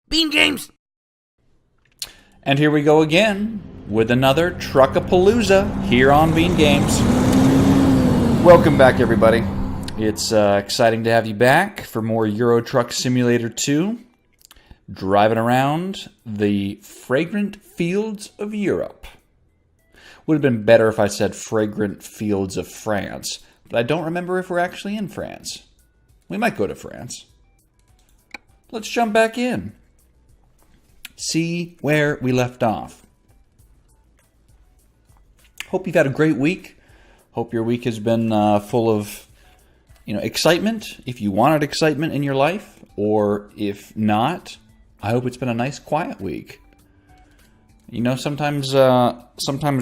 Bean Games! And here we go again with another Truckapalooza here on Bean Games. Welcome back, everybody. It's exciting to have you back for more Euro Truck Simulator 2. Driving around the fragrant fields of Europe. Would have been better if I said fragrant fields of France, but I don't remember if we're actually in France. We might go to France. Let's jump back in. See where we left off. Hope you've had a great week. Hope your week has been full of, excitement. If you wanted excitement in your life, or if not, I hope it's been a nice, quiet week. Sometimes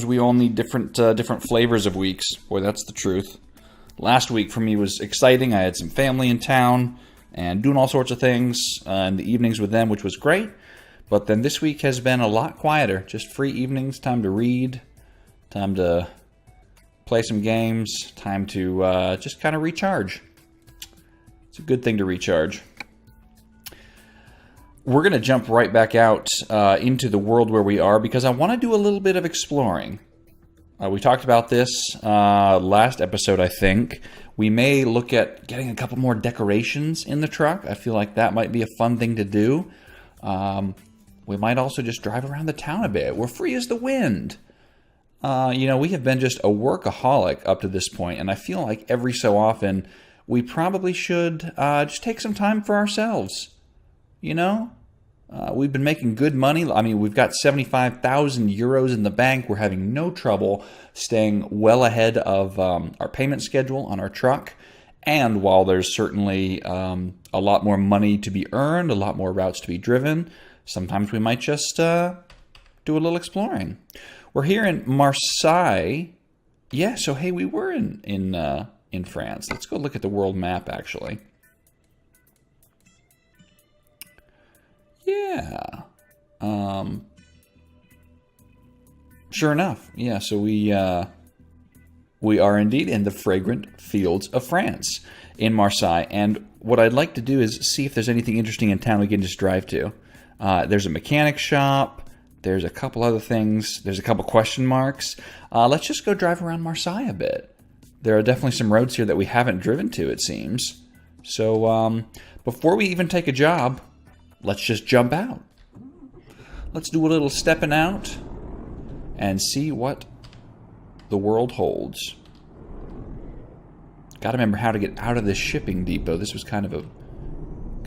we all need different flavors of weeks. Boy, that's the truth. Last week for me was exciting. I had some family in town and doing all sorts of things in the evenings with them, which was great. But then this week has been a lot quieter. Just free evenings, time to read, time to play some games, time to just kind of recharge. It's a good thing to recharge. We're going to jump right back out into the world where we are because I want to do a little bit of exploring. We talked about this last episode, I think. We may look at getting a couple more decorations in the truck. I feel like that might be a fun thing to do. We might also just drive around the town a bit. We're free as the wind. We have been just a workaholic up to this point, and I feel like every so often we probably should just take some time for ourselves. We've been making good money. I mean, we've got 75,000 euros in the bank. We're having no trouble staying well ahead of our payment schedule on our truck. And while there's certainly a lot more money to be earned, a lot more routes to be driven, sometimes we might just do a little exploring. We're here in Marseille. Yeah, so hey, we were in France. Let's go look at the world map, actually. Yeah. Sure enough. Yeah, so we are indeed in the fragrant fields of France in Marseille. And what I'd like to do is see if there's anything interesting in town we can just drive to. There's a mechanic shop. There's a couple other things. There's a couple question marks. Let's just go drive around Marseille a bit. There are definitely some roads here that we haven't driven to, it seems. So before we even take a job, let's just jump out. Let's do a little stepping out and see what the world holds. Got to remember how to get out of this shipping depot. This was kind of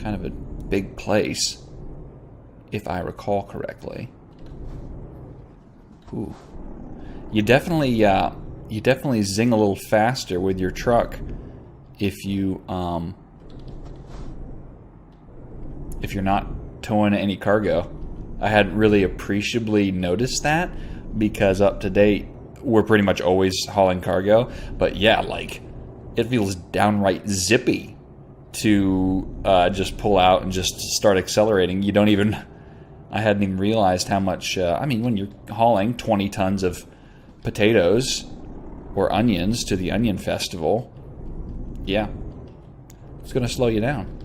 a big place, if I recall correctly. Ooh. You definitely zing a little faster with your truck if you're not towing any cargo. I hadn't really appreciably noticed that because up to date, we're pretty much always hauling cargo. But yeah, it feels downright zippy to just pull out and just start accelerating. I hadn't even realized how much, when you're hauling 20 tons of potatoes or onions to the Onion Festival, yeah, it's going to slow you down.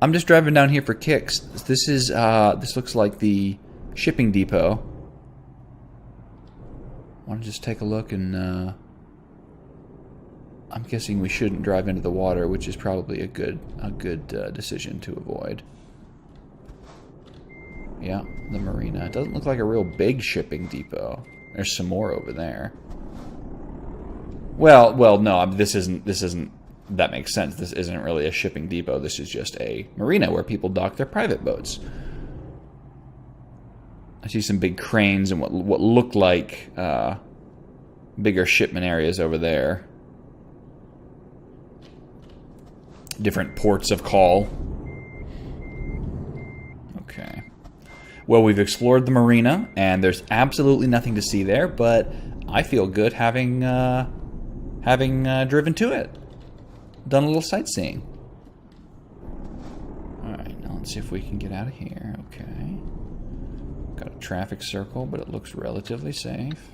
I'm just driving down here for kicks. This looks like the shipping depot. I want to just take a look, and I'm guessing we shouldn't drive into the water, which is probably a good decision to avoid. Yeah, the marina. It doesn't look like a real big shipping depot. There's some more over there. Well, no, this isn't. That makes sense. This isn't really a shipping depot. This is just a marina where people dock their private boats. I see some big cranes and what look like bigger shipment areas over there. Different ports of call. Okay. Well, we've explored the marina, and there's absolutely nothing to see there, but I feel good having driven to it. Done a little sightseeing. Alright, now let's see if we can get out of here. Okay. Got a traffic circle, but it looks relatively safe.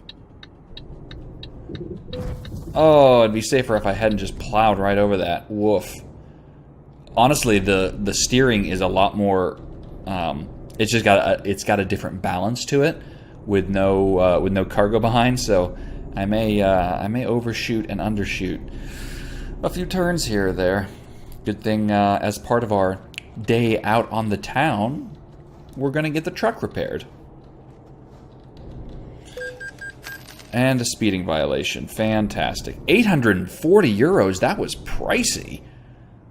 Oh, it'd be safer if I hadn't just plowed right over that. Woof. Honestly, the steering is a lot more It's just got a different balance to it with no cargo behind. So I may overshoot and undershoot a few turns here or there. Good thing as part of our day out on the town, we're going to get the truck repaired. And a speeding violation. Fantastic. 840 euros. That was pricey.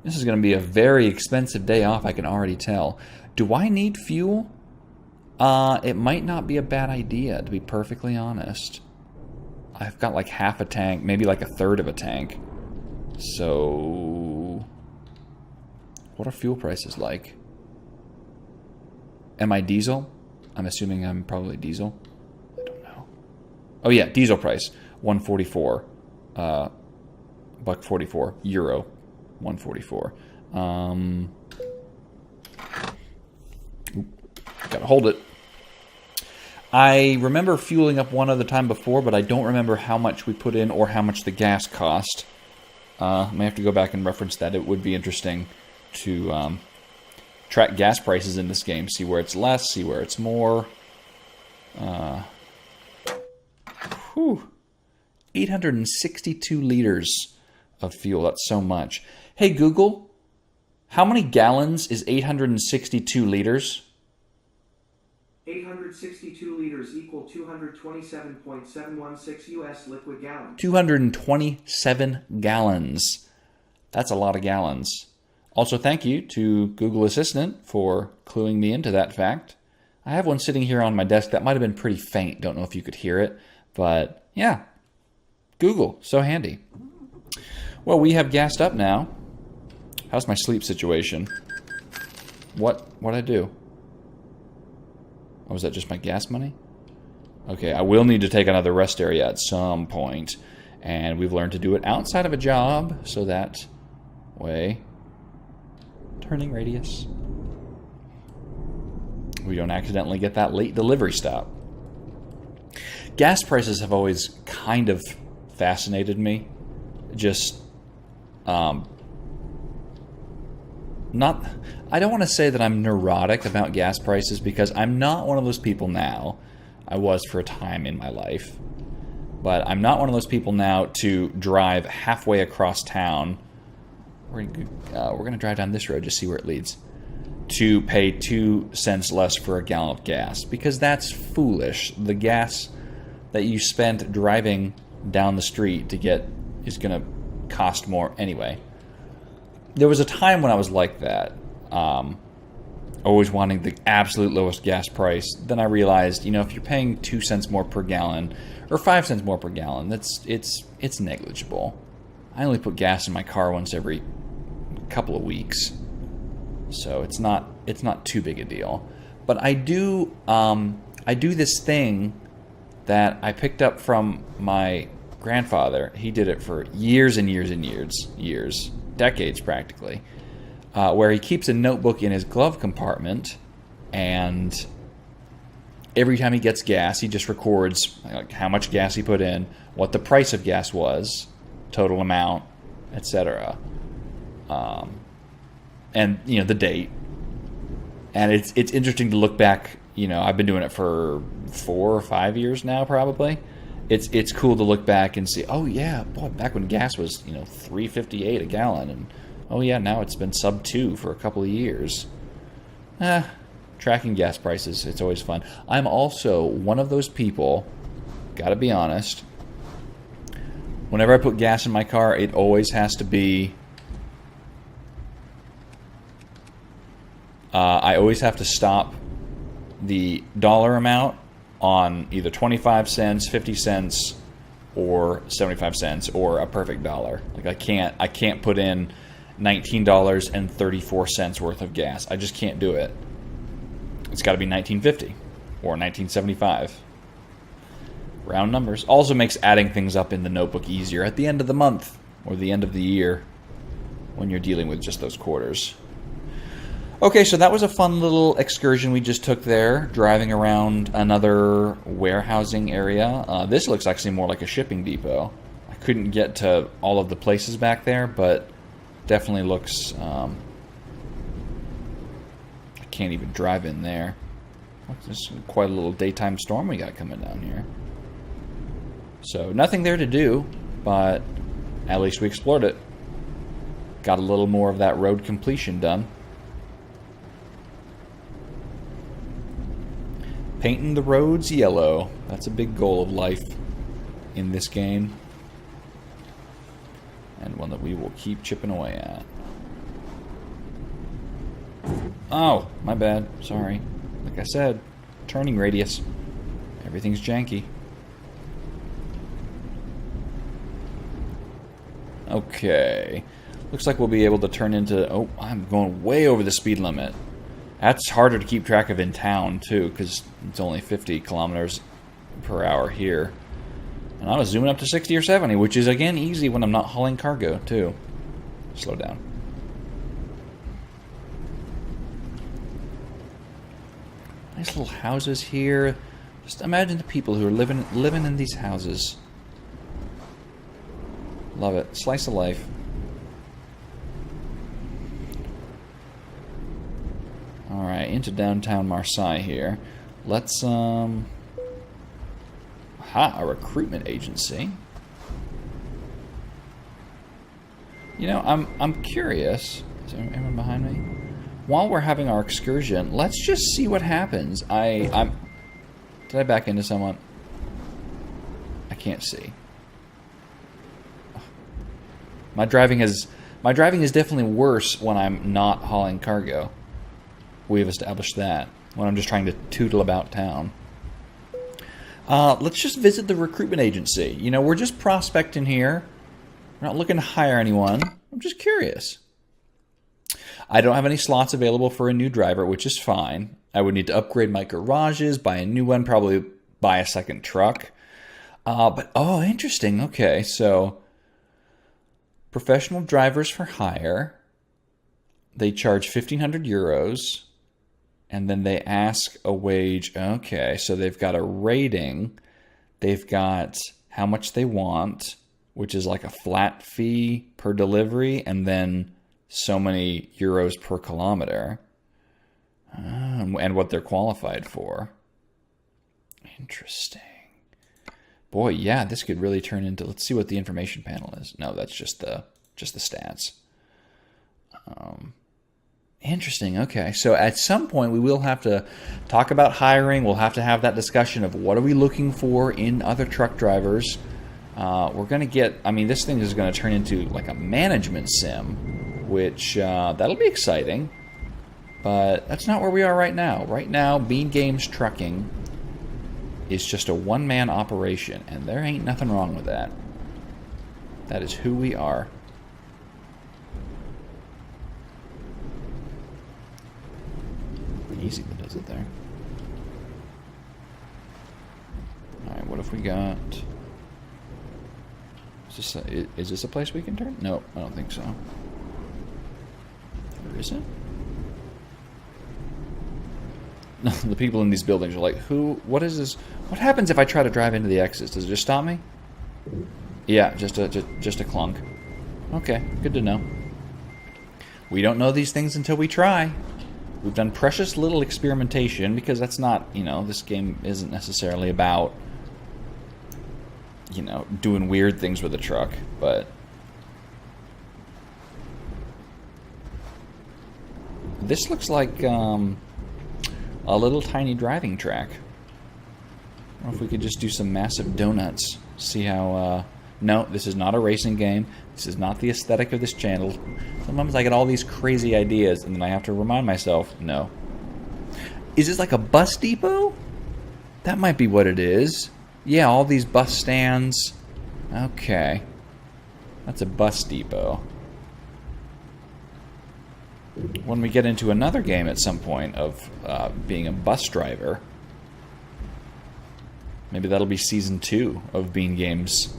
This is going to be a very expensive day off, I can already tell. Do I need fuel? It might not be a bad idea, to be perfectly honest. I've got like half a tank, maybe like a third of a tank. So, what are fuel prices like? Am I diesel? I'm assuming I'm probably diesel. I don't know. Oh yeah, diesel price, 144. Buck 44. Euro, 144. Gotta hold it. I remember fueling up one other time before, but I don't remember how much we put in or how much the gas cost. I may have to go back and reference that. It would be interesting to track gas prices in this game, see where it's less, see where it's more. 862 liters of fuel. That's so much. Hey, Google, how many gallons is 862 liters? 862 liters equal 227.716 U.S. liquid gallons. 227 gallons. That's a lot of gallons. Also, thank you to Google Assistant for cluing me into that fact. I have one sitting here on my desk that might have been pretty faint. Don't know if you could hear it, but yeah. Google, so handy. Well, we have gassed up now. How's my sleep situation? What'd I do? Oh, was that just my gas money? Okay, I will need to take another rest area at some point, and we've learned to do it outside of a job, so that way, turning radius, we don't accidentally get that late delivery stop. Gas prices have always kind of fascinated me. Just, I don't want to say that I'm neurotic about gas prices because I'm not one of those people now. I was for a time in my life. But I'm not one of those people now to drive halfway across town. We're going to drive down this road, just see where it leads. To pay 2 cents less for a gallon of gas. Because that's foolish. The gas that you spent driving down the street to get is going to cost more anyway. There was a time when I was like that. Always wanting the absolute lowest gas price. Then I realized, if you're paying 2 cents more per gallon or 5 cents more per gallon, it's negligible. I only put gas in my car once every couple of weeks, so it's not too big a deal. But I do this thing that I picked up from my grandfather. He did it for years and years and years, decades practically. Where he keeps a notebook in his glove compartment, and every time he gets gas, he just records like how much gas he put in, what the price of gas was, total amount, etc. And the date. And it's interesting to look back. I've been doing it for 4 or 5 years now, probably. It's cool to look back and see. Oh yeah, boy, back when gas was $3.58 a gallon, and oh yeah, now it's been sub 2 for a couple of years. Tracking gas prices, it's always fun. I'm also one of those people, gotta be honest, whenever I put gas in my car, it always has to be, I always have to stop the dollar amount on either 25 cents, 50 cents, or 75 cents, or a perfect dollar. Like I can't put in $19.34 worth of gas. I just can't do it. It's got to be $19.50 or $19.75. Round numbers. Also makes adding things up in the notebook easier at the end of the month or the end of the year when you're dealing with just those quarters. Okay, so that was a fun little excursion we just took there, driving around another warehousing area. This looks actually more like a shipping depot. I couldn't get to all of the places back there, but definitely looks... I can't even drive in there. There's quite a little daytime storm we got coming down here. So nothing there to do, but at least we explored it. Got a little more of that road completion done. Painting the roads yellow. That's a big goal of life in this game. And one that we will keep chipping away at. Oh, my bad. Sorry. Like I said, turning radius. Everything's janky. Okay. Looks like we'll be able to turn into... Oh, I'm going way over the speed limit. That's harder to keep track of in town, too, because it's only 50 kilometers per hour here. And I was zooming up to 60 or 70, which is, again, easy when I'm not hauling cargo, too. Slow down. Nice little houses here. Just imagine the people who are living in these houses. Love it. Slice of life. Alright, into downtown Marseille here. Let's, a recruitment agency. You know, I'm curious. Is there anyone behind me? While we're having our excursion, let's just see what happens. Did I back into someone? I can't see. My driving is definitely worse when I'm not hauling cargo. We have established that. When I'm just trying to tootle about town. Let's just visit the recruitment agency. You know, we're just prospecting here. We're not looking to hire anyone. I'm just curious. I don't have any slots available for a new driver, which is fine. I would need to upgrade my garages, buy a new one, probably buy a second truck. But, oh, interesting. Okay, so professional drivers for hire. They charge 1,500 euros. And then they ask a wage. Okay, so they've got a rating. They've got how much they want, which is like a flat fee per delivery, and then so many euros per kilometer. And what they're qualified for. Interesting. Boy, yeah, this could really turn into... Let's see what the information panel is. No, that's just the stats. Interesting. Okay, so at some point we will have to talk about hiring. We'll have to have that discussion of what are we looking for in other truck drivers. We're going to get... I mean, this thing is going to turn into like a management sim, which that'll be exciting. But that's not where we are right now. Right now, Bean Games Trucking is just a one-man operation, and there ain't nothing wrong with that. That is who we are. Easy that does it there. Alright, what if we got... Is this a place we can turn? No, I don't think so. Or is it? The people in these buildings are like, what is this? What happens if I try to drive into the exits? Does it just stop me? Yeah, just a clunk. Okay, good to know. We don't know these things until we try. We've done precious little experimentation because that's not, this game isn't necessarily about, doing weird things with a truck, but this looks like a little tiny driving track. I don't know if we could just do some massive donuts. See how... No, this is not a racing game. This is not the aesthetic of this channel. Sometimes I get all these crazy ideas, and then I have to remind myself, no. Is this like a bus depot? That might be what it is. Yeah, all these bus stands. Okay. That's a bus depot. When we get into another game at some point of being a bus driver, maybe that'll be Season 2 of Bean Games.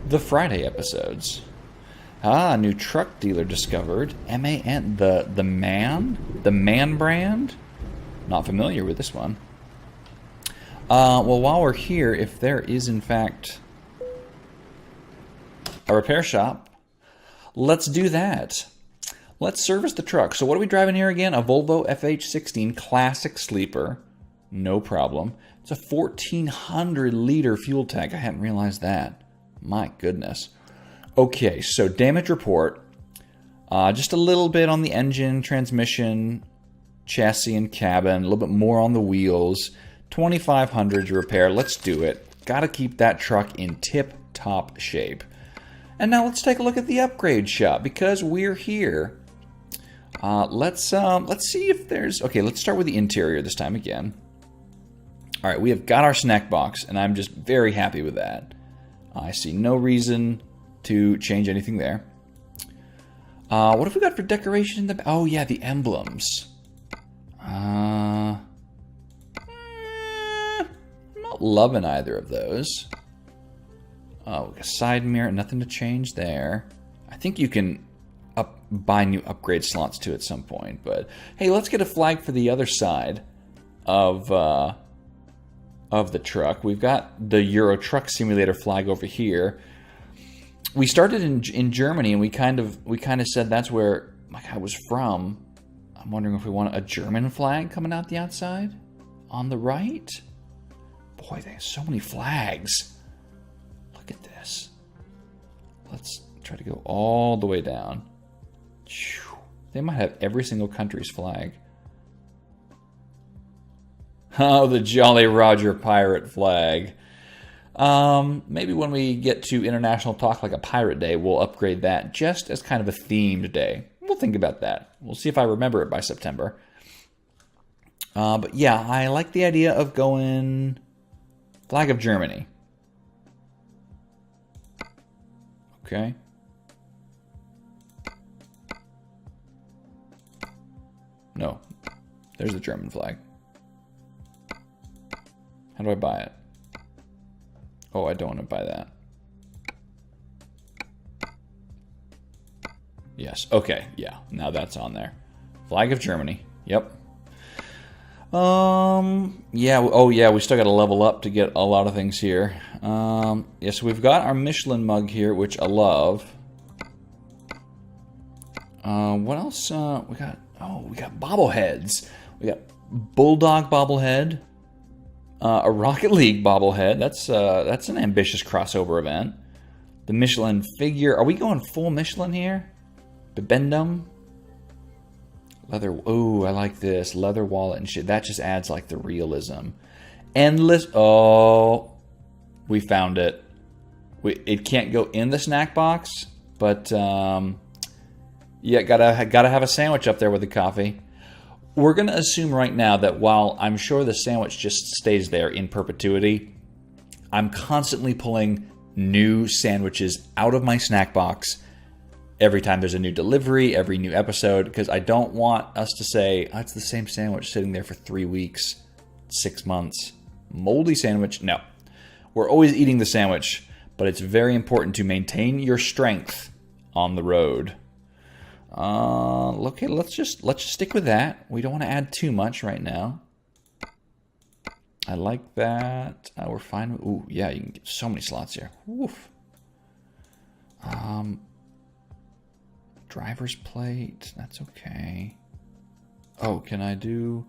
The Friday episodes. New truck dealer discovered. MAN, the Man brand? Not familiar with this one. Well, while we're here, if there is in fact a repair shop, let's do that. Let's service the truck. So what are we driving here again? A Volvo FH16 Classic Sleeper. No problem. It's a 1,400 liter fuel tank. I hadn't realized that. My goodness. Okay, so damage report. Just a little bit on the engine, transmission, chassis, and cabin. A little bit more on the wheels. 2,500 to repair. Let's do it. Got to keep that truck in tip-top shape. And now let's take a look at the upgrade shop because we're here. Let's see if there's... Okay, let's start with the interior this time again. All right, we have got our snack box, and I'm just very happy with that. I see no reason to change anything there. What have we got for decoration in the... Oh, yeah, the emblems. I'm not loving either of those. Oh, a side mirror, nothing to change there. I think you can buy new upgrade slots too at some point. But hey, let's get a flag for the other side of the truck. We've got the Euro Truck Simulator flag over here. We started in Germany, and we kind of said that's where my guy was from. I'm wondering if we want a German flag coming out the outside on the right. Boy, they have so many flags. Look at this. Let's try to go all the way down. They might have every single country's flag. Oh, the Jolly Roger pirate flag. Maybe when we get to International Talk Like a Pirate Day, we'll upgrade that just as kind of a themed day. We'll think about that. We'll see if I remember it by September. But yeah, I like the idea of going flag of Germany. Okay. No, there's the German flag. How do I buy it? Oh, I don't want to buy that. Yes, okay, yeah, now that's on there. Flag of Germany, yep. Yeah, oh yeah, we still got to level up to get a lot of things here. Yes, we've got our Michelin mug here, which I love. What else? We got, oh, we got bobbleheads. We got Bulldog bobblehead, a Rocket League bobblehead. That's an ambitious crossover event. The Michelin figure. Are we going full Michelin here? Bibendum. Leather. Oh, I like this leather wallet and shit. That just adds like the realism. Endless. Oh, we found it. It can't go in the snack box, but yeah, gotta have a sandwich up there with the coffee. We're gonna assume right now that while I'm sure the sandwich just stays there in perpetuity, I'm constantly pulling new sandwiches out of my snack box every time there's a new delivery, every new episode, because I don't want us to say, oh, it's the same sandwich sitting there for 3 weeks, 6 months. Moldy sandwich, no. We're always eating the sandwich, but it's very important to maintain your strength on the road. Okay, let's just stick with that. We don't want to add too much right now. I like that. We're fine. Ooh, yeah, you can get so many slots here. Oof. Driver's plate. That's okay. Oh, can I do...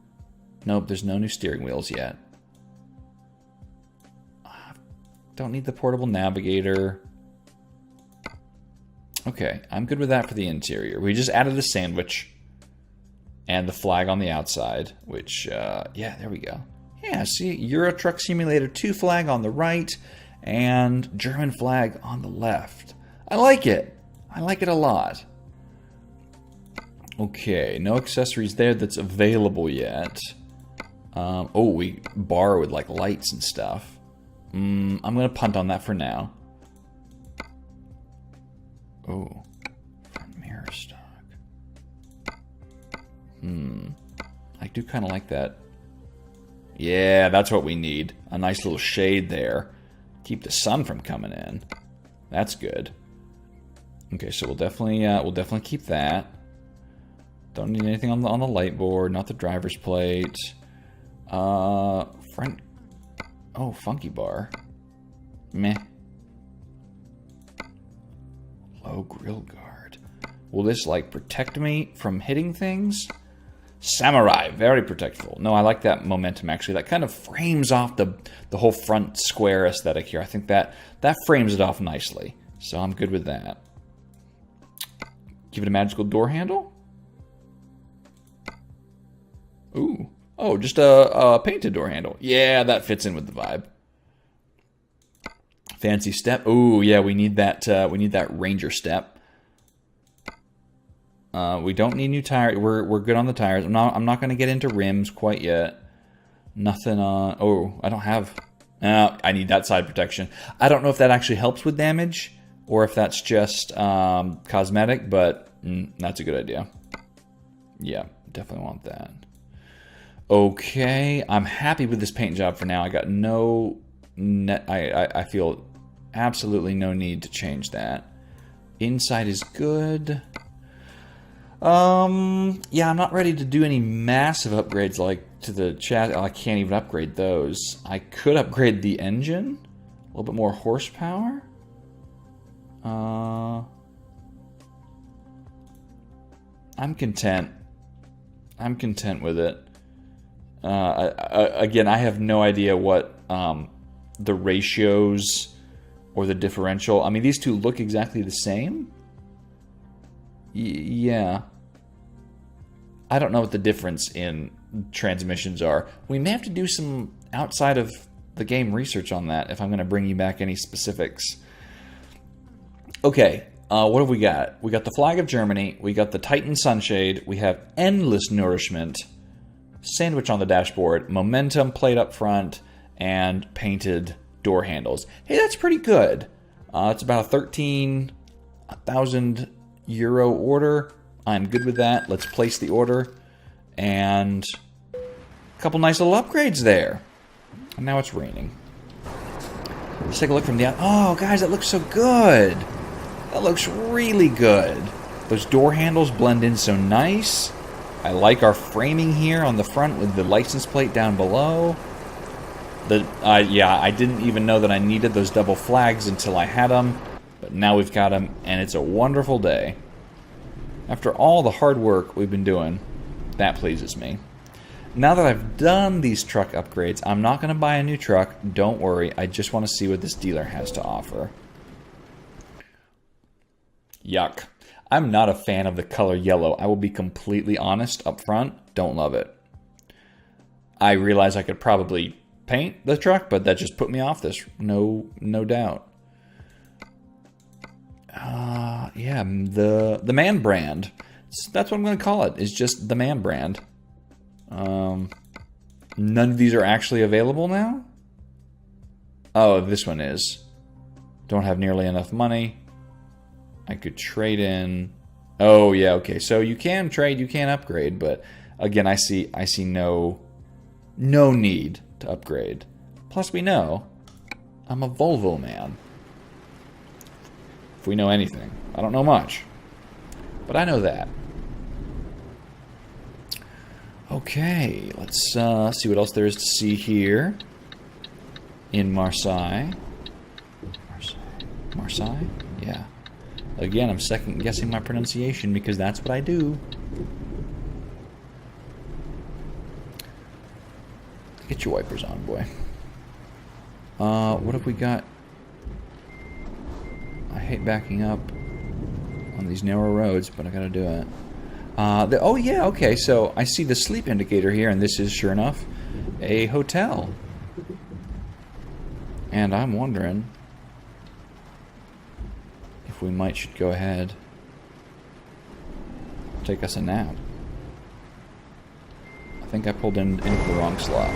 Nope, there's no new steering wheels yet. Don't need the portable navigator. Okay, I'm good with that for the interior. We just added a sandwich and the flag on the outside, which, yeah, there we go. Yeah, see, Euro Truck Simulator 2 flag on the right and German flag on the left. I like it. I like it a lot. Okay, no accessories there that's available yet. Oh, we bar with like lights and stuff. I'm going to punt on that for now. Oh, front mirror stock. I do kind of like that. Yeah, that's what we need. A nice little shade there. Keep the sun from coming in. That's good. Okay, so we'll definitely keep that. Don't need anything on the light board, not the driver's plate. Front. Oh, funky bar. Meh. Low grill guard. Will this, like, protect me from hitting things? Samurai, very protectful. No, I like that momentum, actually. That kind of frames off the whole front square aesthetic here. I think that frames it off nicely. So I'm good with that. Give it a magical door handle. Ooh. Oh, just a painted door handle. Yeah, that fits in with the vibe. Fancy step. Ooh, yeah, we need that ranger step. We don't need new tires. We're good on the tires. I'm not going to get into rims quite yet. Nothing on. Oh, I don't have. I need that side protection. I don't know if that actually helps with damage or if that's just cosmetic, but that's a good idea. Yeah, definitely want that. Okay, I'm happy with this paint job for now. I got no net. I feel absolutely no need to change that. Inside is good. Yeah, I'm not ready to do any massive upgrades like to the chassis. I can't even upgrade those. I could upgrade the engine. A little bit more horsepower. I'm content. I'm content with it. Again, I have no idea what the ratios or the differential. I mean, these two look exactly the same. Yeah. I don't know what the difference in transmissions are. We may have to do some outside of the game research on that if I'm going to bring you back any specifics. Okay, what have we got? We got the flag of Germany. We got the Titan Sunshade. We have endless nourishment. Sandwich on the dashboard. Momentum plate up front. And painted door handles. Hey, that's pretty good. It's about a 13,000 euro order. I'm good with that. Let's place the order. And a couple nice little upgrades there. And now it's raining. Let's take a look from the... Oh, guys, that looks so good. That looks really good. Those door handles blend in so nice. I like our framing here on the front with the license plate down below. Yeah, I didn't even know that I needed those double flags until I had them. But now we've got them, and it's a wonderful day. After all the hard work we've been doing, that pleases me. Now that I've done these truck upgrades, I'm not going to buy a new truck. Don't worry, I just want to see what this dealer has to offer. Yuck. I'm not a fan of the color yellow. I will be completely honest up front. Don't love it. I realize I could probably paint the truck, but that just put me off this. No doubt. Yeah, the Man brand. That's what I'm going to call it. It's just the Man brand. None of these are actually available now? Oh, this one is. Don't have nearly enough money. I could trade in. Oh, yeah, okay. So you can trade, you can upgrade, but again, I see no need to upgrade. Plus, we know I'm a Volvo man. If we know anything. I don't know much, but I know that. Okay, let's see what else there is to see here in Marseille. Marseille? Yeah. Again, I'm second guessing my pronunciation because that's what I do. Get your wipers on, boy. What have we got? I hate backing up on these narrow roads, but I gotta do it. Oh yeah, okay, so I see the sleep indicator here, and this is, sure enough, a hotel. And I'm wondering if we should go ahead, take us a nap. I think I pulled into the wrong slot.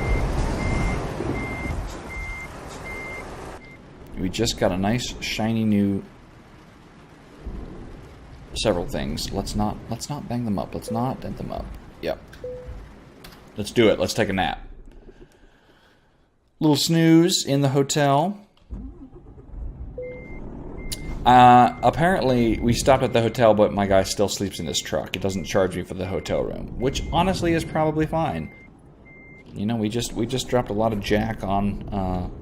We just got a nice, shiny new several things. Let's not bang them up. Let's not dent them up. Yep. Let's do it. Let's take a nap. Little snooze in the hotel. Apparently, we stopped at the hotel, but my guy still sleeps in his truck. It doesn't charge me for the hotel room, which honestly is probably fine. You know, we just dropped a lot of jack on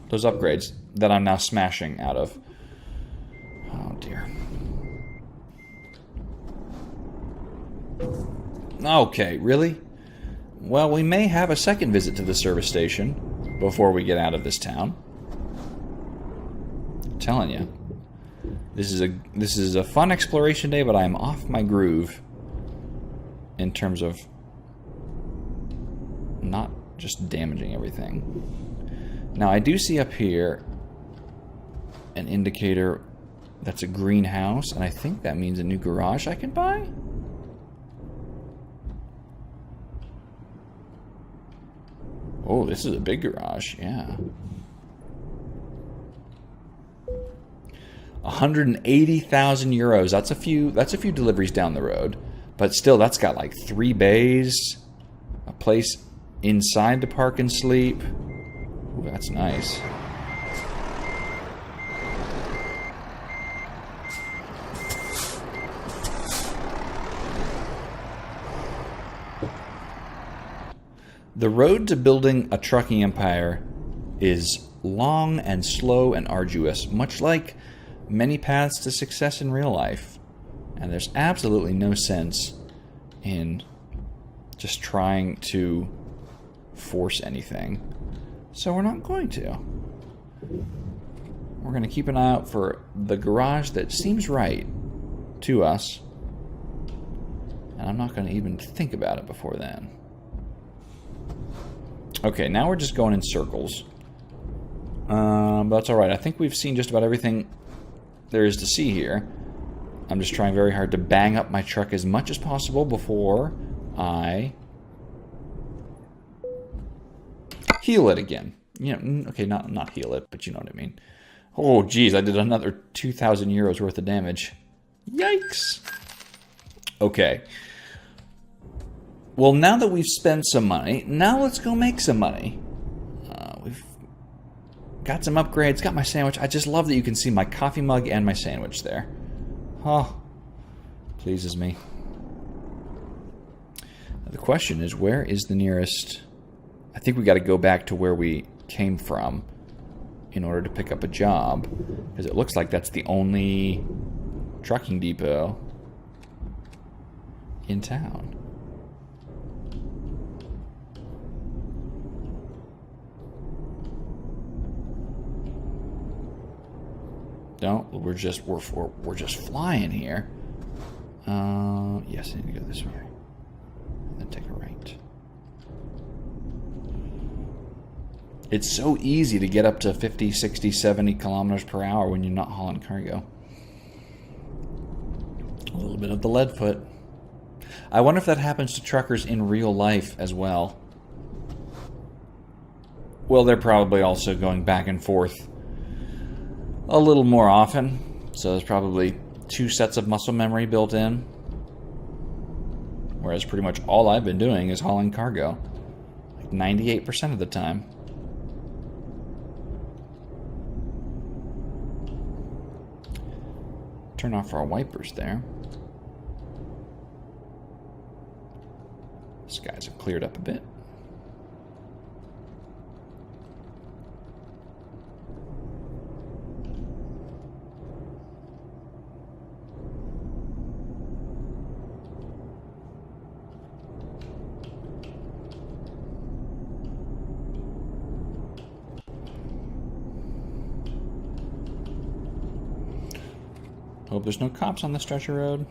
those upgrades that I'm now smashing out of. Oh dear. Okay, really? Well, we may have a second visit to the service station before we get out of this town. I'm telling you. This is a fun exploration day, but I am off my groove in terms of not just damaging everything. Now, I do see up here an indicator that's a greenhouse, and I think that means a new garage I can buy? Oh, this is a big garage, yeah. 180,000 euros. That's a few deliveries down the road. But still, that's got like 3 bays, a place inside to park and sleep. Ooh, that's nice. The road to building a trucking empire is long and slow and arduous, much like many paths to success in real life. And there's absolutely no sense in just trying to force anything. So we're not going to. We're going to keep an eye out for the garage that seems right to us. And I'm not going to even think about it before then. Okay, now we're just going in circles. But that's alright. I think we've seen just about everything there is to see here. I'm just trying very hard to bang up my truck as much as possible before I heal it again. You know, okay, not heal it, but you know what I mean. Oh, geez, I did another 2,000 euros worth of damage. Yikes. Okay. Well, now that we've spent some money, now let's go make some money. We've got some upgrades, got my sandwich. I just love that you can see my coffee mug and my sandwich there. Oh, pleases me. Now the question is, where is the nearest... I think we got to go back to where we came from in order to pick up a job, because it looks like that's the only trucking depot in town. No, we're just flying here. Yes, I need to go this way. Then take a right. It's so easy to get up to 50, 60, 70 kilometers per hour when you're not hauling cargo. A little bit of the lead foot. I wonder if that happens to truckers in real life as well. Well, they're probably also going back and forth a little more often, so there's probably 2 sets of muscle memory built in, whereas pretty much all I've been doing is hauling cargo, like 98% of the time. Turn off our wipers there. Skies have cleared up a bit. Hope there's no cops on this stretch of road.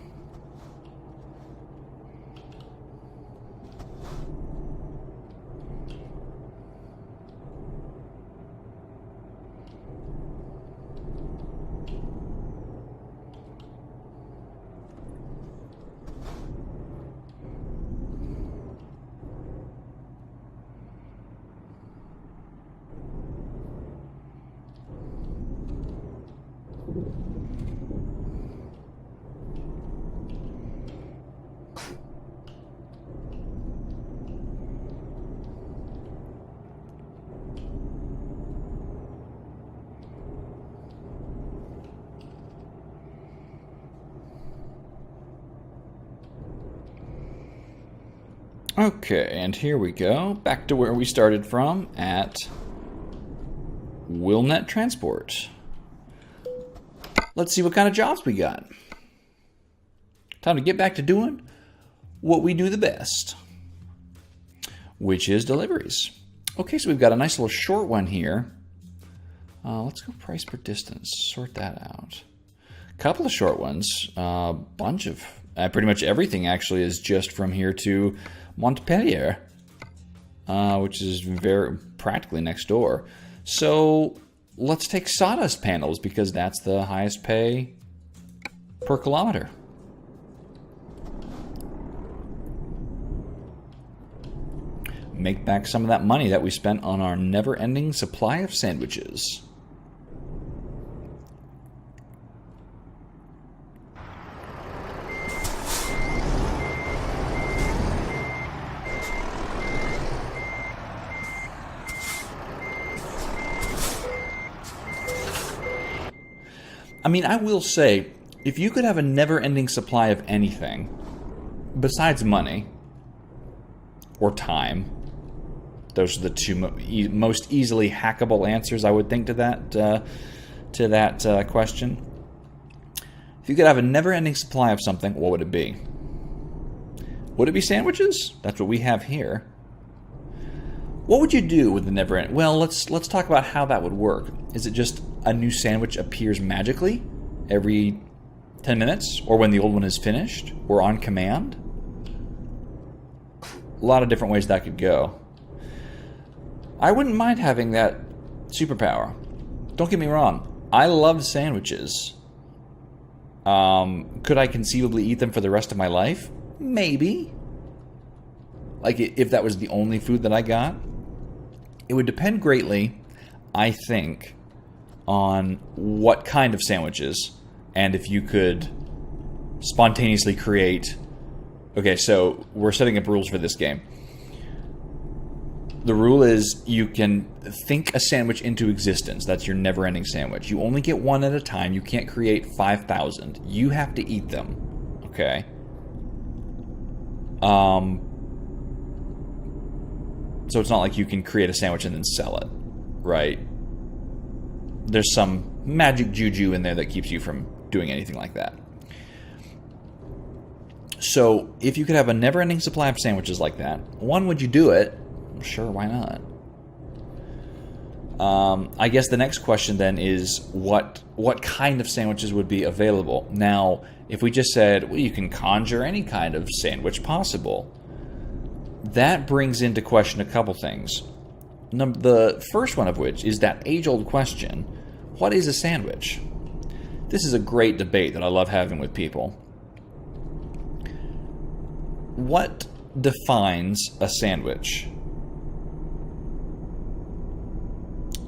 Okay, and here we go, back to where we started from at Willnet Transport. Let's see what kind of jobs we got. Time to get back to doing what we do the best, which is deliveries. Okay, so we've got a nice little short one here. Let's go price per distance. Sort that out. A couple of short ones. Bunch of... pretty much everything, actually, is just from here to Montpellier, which is very practically next door. So let's take sawdust panels, because that's the highest pay per kilometer. Make back some of that money that we spent on our never-ending supply of sandwiches. I mean, I will say, if you could have a never-ending supply of anything, besides money or time, those are the two most easily hackable answers I would think to that question. If you could have a never-ending supply of something, what would it be? Would it be sandwiches? That's what we have here. What would you do with the never-ending? Well, let's talk about how that would work. Is it just a new sandwich appears magically every 10 minutes, or when the old one is finished, or on command? A lot of different ways that could go. I wouldn't mind having that superpower. Don't get me wrong. I love sandwiches. Could I conceivably eat them for the rest of my life? Maybe. Like, if that was the only food that I got. It would depend greatly, I think, on what kind of sandwiches, and if you could spontaneously create... Okay, so we're setting up rules for this game. The rule is you can think a sandwich into existence. That's your never-ending sandwich. You only get one at a time. You can't create 5,000. You have to eat them. Okay? So it's not like you can create a sandwich and then sell it, right? There's some magic juju in there that keeps you from doing anything like that. So if you could have a never-ending supply of sandwiches like that, one, would you do it? Sure, why not? I guess the next question then is what kind of sandwiches would be available? Now, if we just said, well, you can conjure any kind of sandwich possible, that brings into question a couple things. The first one of which is that age-old question, what is a sandwich? This is a great debate that I love having with people. What defines a sandwich?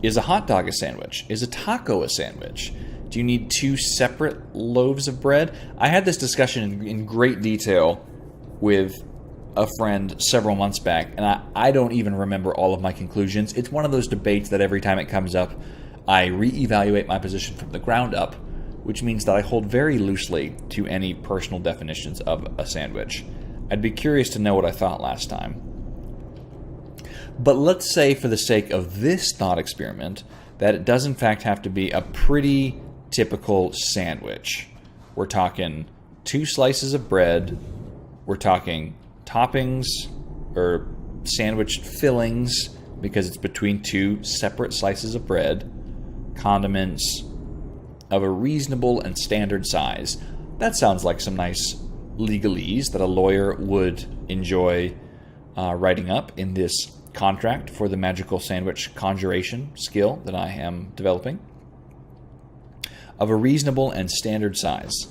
Is a hot dog a sandwich? Is a taco a sandwich? Do you need two separate loaves of bread? I had this discussion in great detail with a friend several months back, and I don't even remember all of my conclusions. It's one of those debates that every time it comes up, I reevaluate my position from the ground up, which means that I hold very loosely to any personal definitions of a sandwich. I'd be curious to know what I thought last time. But let's say, for the sake of this thought experiment, that it does in fact have to be a pretty typical sandwich. We're talking 2 slices of bread. We're talking toppings or sandwich fillings, because it's between 2 separate slices of bread. Condiments of a reasonable and standard size. That sounds like some nice legalese that a lawyer would enjoy writing up in this contract for the magical sandwich conjuration skill that I am developing. Of a reasonable and standard size.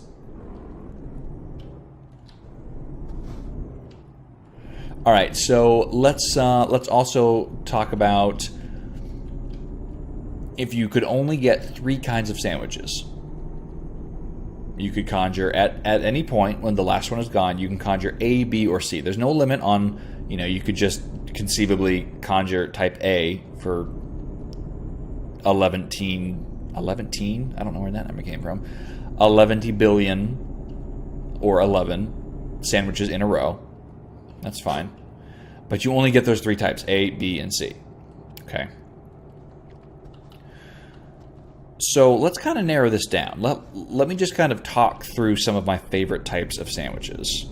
All right, so let's also talk about if you could only get 3 kinds of sandwiches. You could conjure at any point when the last one is gone, you can conjure A, B, or C. There's no limit on, you could just conceivably conjure type A for 11, I don't know where that number came from, 11 billion or 11 sandwiches in a row. That's fine. But you only get those 3 types, A, B, and C. Okay. So let's kind of narrow this down. Let me just kind of talk through some of my favorite types of sandwiches.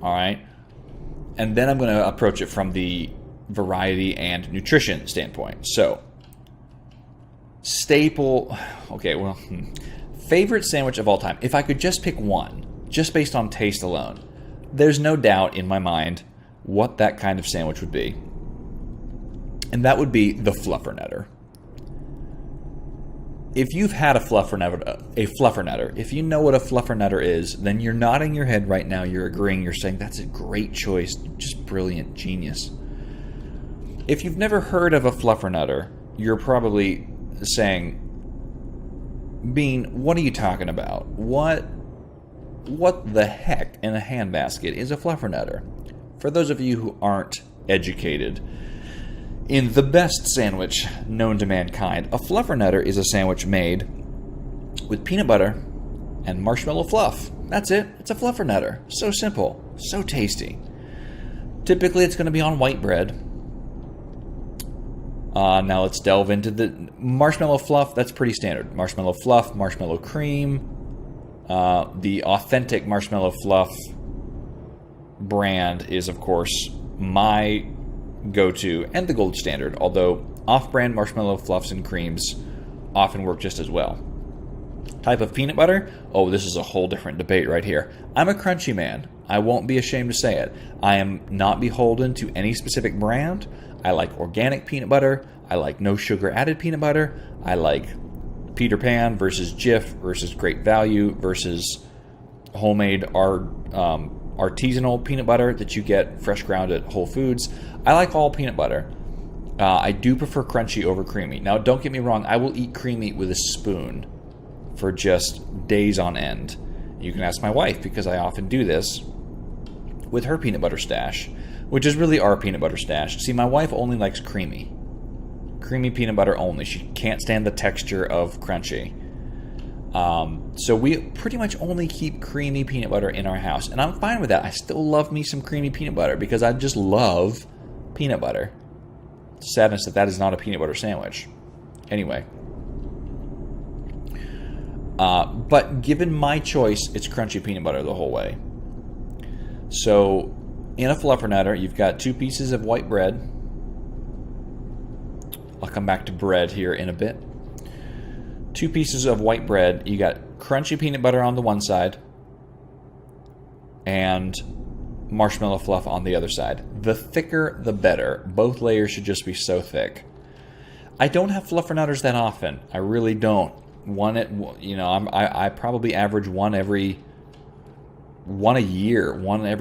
All right. And then I'm going to approach it from the variety and nutrition standpoint. So, staple, favorite sandwich of all time. If I could just pick one, just based on taste alone, there's no doubt in my mind what that kind of sandwich would be. And that would be the Fluffernutter. If you've had a Fluffernutter, if you know what a Fluffernutter is, then you're nodding your head right now, you're agreeing, you're saying, that's a great choice, just brilliant, genius. If you've never heard of a Fluffernutter, you're probably saying, Bean, what are you talking about? What the heck in a handbasket is a Fluffernutter? For those of you who aren't educated in the best sandwich known to mankind, a Fluffernutter is a sandwich made with peanut butter and marshmallow fluff. That's it. It's a Fluffernutter. So simple. So tasty. Typically, it's going to be on white bread. Now let's delve into the marshmallow fluff. That's pretty standard. Marshmallow fluff, marshmallow cream. The authentic marshmallow fluff brand is, of course, my go-to and the gold standard, although off-brand marshmallow fluffs and creams often work just as well. Type of peanut butter? Oh, this is a whole different debate right here. I'm a crunchy man. I won't be ashamed to say it. I am not beholden to any specific brand. I like organic peanut butter. I like no sugar added peanut butter. I like Peter Pan versus Jif versus Great Value versus homemade artisanal peanut butter that you get fresh ground at Whole Foods. I like all peanut butter. I do prefer crunchy over creamy. Now, don't get me wrong. I will eat creamy with a spoon for just days on end. You can ask my wife, because I often do this with her peanut butter stash, which is really our peanut butter stash. See, my wife only likes creamy peanut butter only. She can't stand the texture of crunchy. So we pretty much only keep creamy peanut butter in our house, and I'm fine with that. I still love me some creamy peanut butter because I just love peanut butter. Sadness that is not a peanut butter sandwich. Anyway. But given my choice, it's crunchy peanut butter the whole way. So in a Fluffernutter, you've got 2 pieces of white bread. I'll come back to bread here in a bit. 2 pieces of white bread. You got crunchy peanut butter on the one side and marshmallow fluff on the other side. The thicker, the better. Both layers should just be so thick. I don't have Fluffernutters that often. I really don't. I probably average one every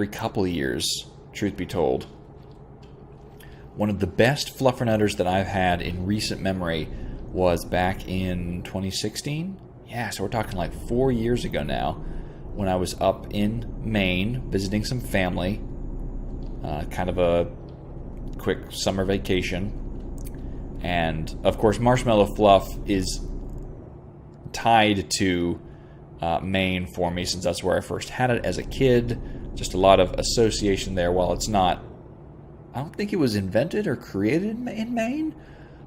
couple of years, truth be told. One of the best Fluffernutters that I've had in recent memory was back in 2016. Yeah, so we're talking like 4 years ago now, when I was up in Maine visiting some family, kind of a quick summer vacation. And of course, marshmallow fluff is tied to Maine for me, since that's where I first had it as a kid. Just a lot of association there. While it's not, I don't think it was invented or created in Maine,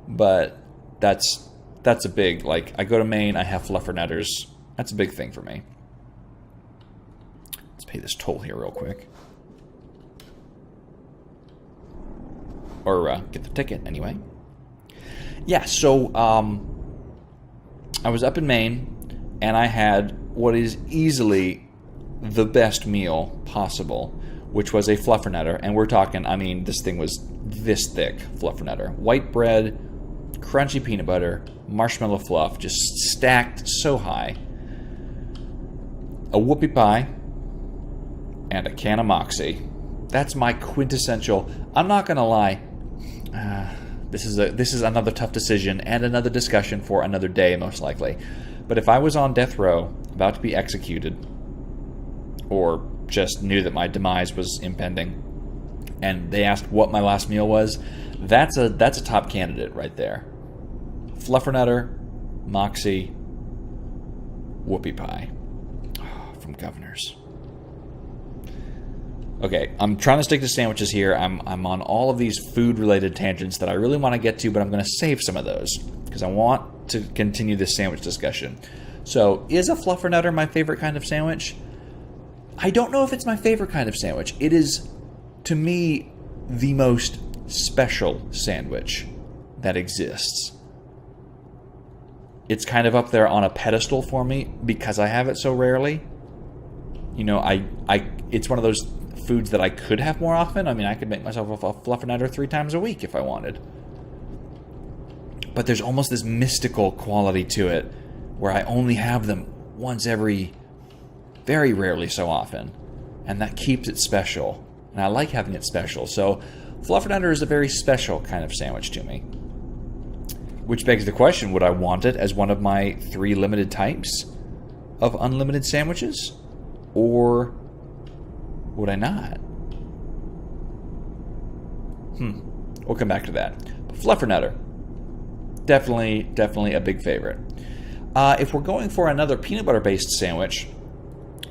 but that's a big, like, I go to Maine, I have Fluffernutters. That's a big thing for me. Let's pay this toll here real quick. Or get the ticket, anyway. Yeah, so I was up in Maine, and I had what is easily the best meal possible, which was a Fluffernutter. And we're talking, I mean, this thing was this thick, Fluffernutter. White bread, crunchy peanut butter, marshmallow fluff, just stacked so high. A whoopie pie, and a can of Moxie. That's my quintessential. I'm not going to lie. This is another tough decision and another discussion for another day, most likely. But if I was on death row, about to be executed, or just knew that my demise was impending, and they asked what my last meal was, that's a top candidate right there. Fluffernutter, Moxie, whoopie pie from Governor's. Okay, I'm trying to stick to sandwiches here. I'm on all of these food-related tangents that I really want to get to, but I'm going to save some of those because I want to continue this sandwich discussion. So, is a Fluffernutter my favorite kind of sandwich? I don't know if it's my favorite kind of sandwich. It is to me, the most special sandwich that exists. It's kind of up there on a pedestal for me because I have it so rarely. You know, it's one of those foods that I could have more often. I mean, I could make myself a Fluffernutter 3 times a week if I wanted. But there's almost this mystical quality to it where I only have them once every, very rarely so often. And that keeps it special. And I like having it special. So Fluffernutter is a very special kind of sandwich to me. Which begs the question, would I want it as one of my 3 limited types of unlimited sandwiches? Or would I not? We'll come back to that. But Fluffernutter, definitely a big favorite. If we're going for another peanut butter-based sandwich,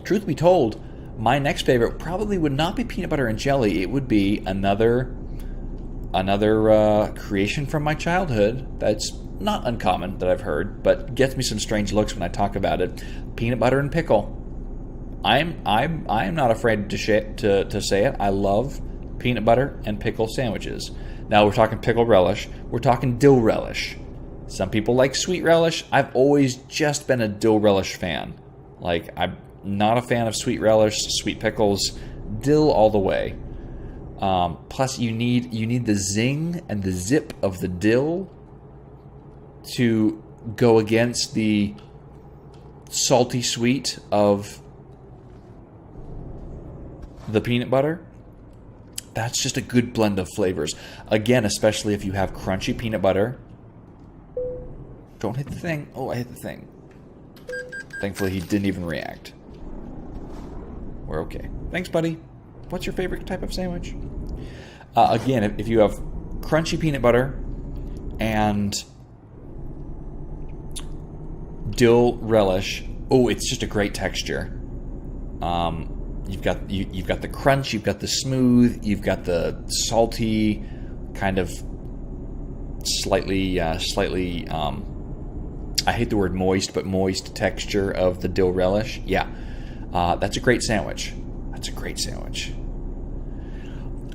truth be told, my next favorite probably would not be peanut butter and jelly. It would be another creation from my childhood that's not uncommon that I've heard, but gets me some strange looks when I talk about it. Peanut butter and pickle. I'm not afraid to say it. I love peanut butter and pickle sandwiches. Now we're talking pickle relish. We're talking dill relish. Some people like sweet relish. I've always just been a dill relish fan. Like, I'm not a fan of sweet relish, sweet pickles, dill all the way. Plus, you need the zing and the zip of the dill to go against the salty sweet of the peanut butter. That's just a good blend of flavors. Again, especially if you have crunchy peanut butter. Don't hit the thing. Oh, I hit the thing. Thankfully, he didn't even react. We're okay. Thanks, buddy. What's your favorite type of sandwich? Again, if you have crunchy peanut butter and dill relish, oh, it's just a great texture. You've got the crunch, you've got the smooth, you've got the salty, kind of slightly. I hate the word moist, but moist texture of the dill relish. Yeah, that's a great sandwich. That's a great sandwich.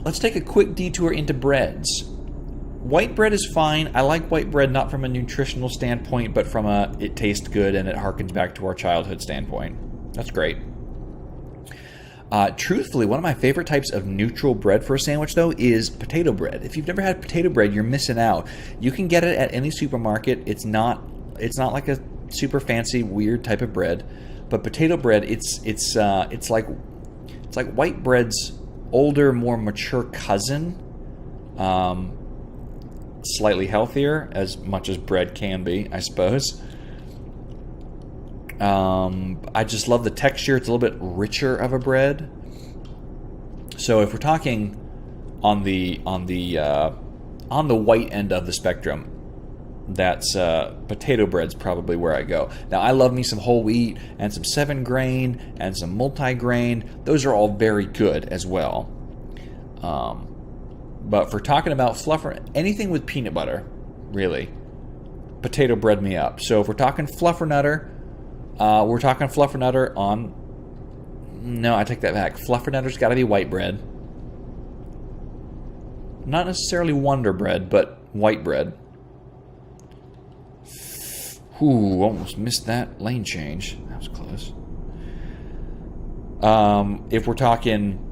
Let's take a quick detour into breads. White bread is fine. I like white bread not from a nutritional standpoint, but from a it tastes good and it harkens back to our childhood standpoint. That's great. Truthfully, one of my favorite types of neutral bread for a sandwich, though, is potato bread. If you've never had potato bread, you're missing out. You can get it at any supermarket. It's not like a super fancy, weird type of bread, but potato bread, it's like white bread's older, more mature cousin. Slightly healthier, as much as bread can be, I suppose. I just love the texture. It's a little bit richer of a bread. So if we're talking on the white end of the spectrum, that's potato bread's probably where I go. Now, I love me some whole wheat and some 7-grain and some multi-grain. Those are all very good as well. But if we're talking about fluffer, anything with peanut butter, really, potato bread me up. So if we're talking Fluffernutter, we're talking Fluffernutter on... No, I take that back. Fluffernutter's got to be white bread. Not necessarily Wonder Bread, but white bread. Ooh, almost missed that lane change. That was close. If we're talking...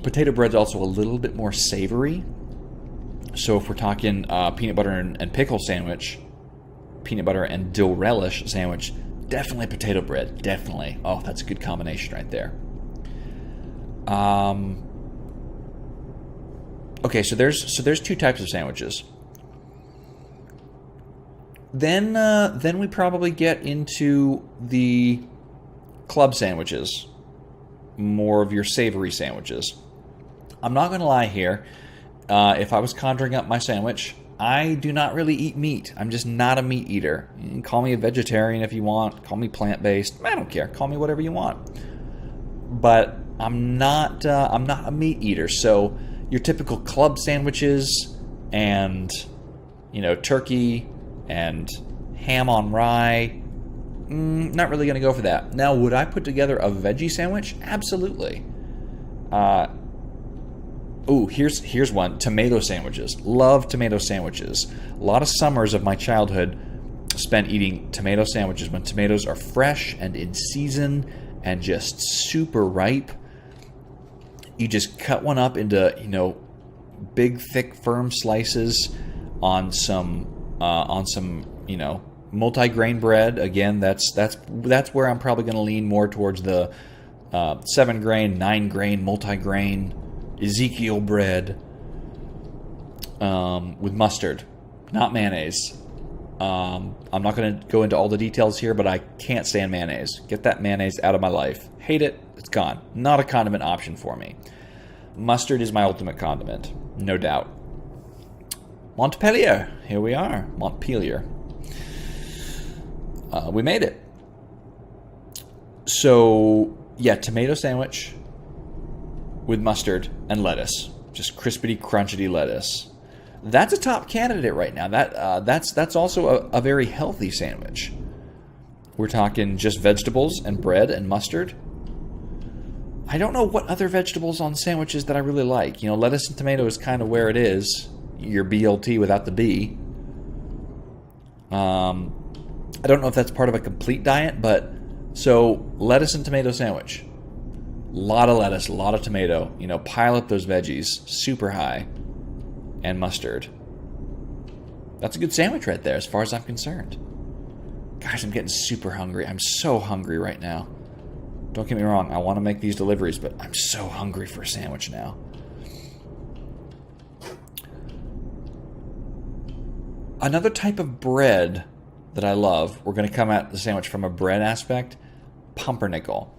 Potato bread's also a little bit more savory. So if we're talking peanut butter and pickle sandwich, peanut butter and dill relish sandwich, definitely potato bread. Definitely. Oh, that's a good combination right there. Okay, so there's 2 types of sandwiches. Then we probably get into the club sandwiches, more of your savory sandwiches. I'm not going to lie here. If I was conjuring up my sandwich, I do not really eat meat. I'm just not a meat eater. You can call me a vegetarian if you want. Call me plant-based. I don't care. Call me whatever you want. But I'm not a meat eater. So your typical club sandwiches and, turkey and ham on rye, not really going to go for that. Now, would I put together a veggie sandwich? Absolutely. Ooh, here's one. Tomato sandwiches. Love tomato sandwiches. A lot of summers of my childhood spent eating tomato sandwiches when tomatoes are fresh and in season and just super ripe. You just cut one up into, big, thick, firm slices on some multi-grain bread. Again, that's where I'm probably going to lean more towards the 7-grain, 9-grain, multi-grain Ezekiel bread with mustard, not mayonnaise. I'm not going to go into all the details here, but I can't stand mayonnaise. Get that mayonnaise out of my life. Hate it. It's gone. Not a condiment option for me. Mustard is my ultimate condiment, no doubt. Montpellier. Here we are. Montpellier. We made it. So, yeah, tomato sandwich with mustard and lettuce. Just crispity, crunchity lettuce. That's a top candidate right now. That's also a very healthy sandwich. We're talking just vegetables and bread and mustard. I don't know what other vegetables on sandwiches that I really like. Lettuce and tomato is kind of where it is. Your BLT without the B. I don't know if that's part of a complete diet, but so lettuce and tomato sandwich. A lot of lettuce, a lot of tomato. Pile up those veggies super high. And mustard. That's a good sandwich right there as far as I'm concerned. Guys, I'm getting super hungry. I'm so hungry right now. Don't get me wrong, I want to make these deliveries, but I'm so hungry for a sandwich now. Another type of bread that I love, we're going to come at the sandwich from a bread aspect, pumpernickel.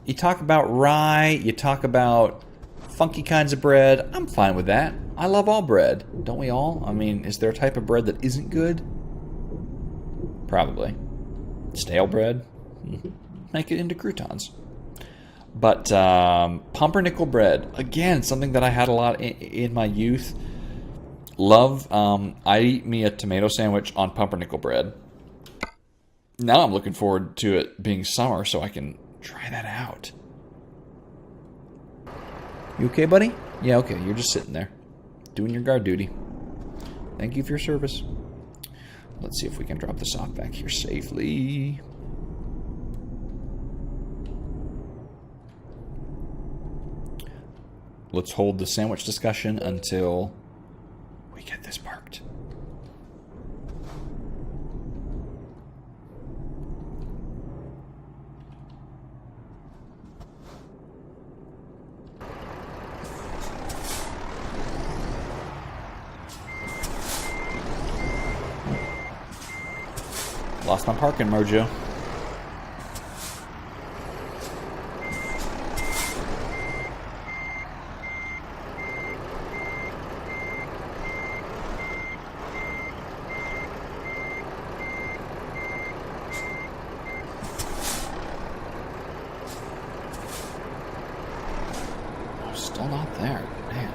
You talk about rye, you talk about funky kinds of bread, I'm fine with that. I love all bread. Don't we all? I mean, is there a type of bread that isn't good? Probably. Stale bread? Make it into croutons. But pumpernickel bread, again, something that I had a lot in my youth. Love. I eat me a tomato sandwich on pumpernickel bread. Now I'm looking forward to it being summer so I can try that out. You okay, buddy? Yeah, okay. You're just sitting there, doing your guard duty. Thank you for your service. Let's see if we can drop this off back here safely. Let's hold the sandwich discussion until we get this parked. Lost my parking mojo. Oh, still not there, man.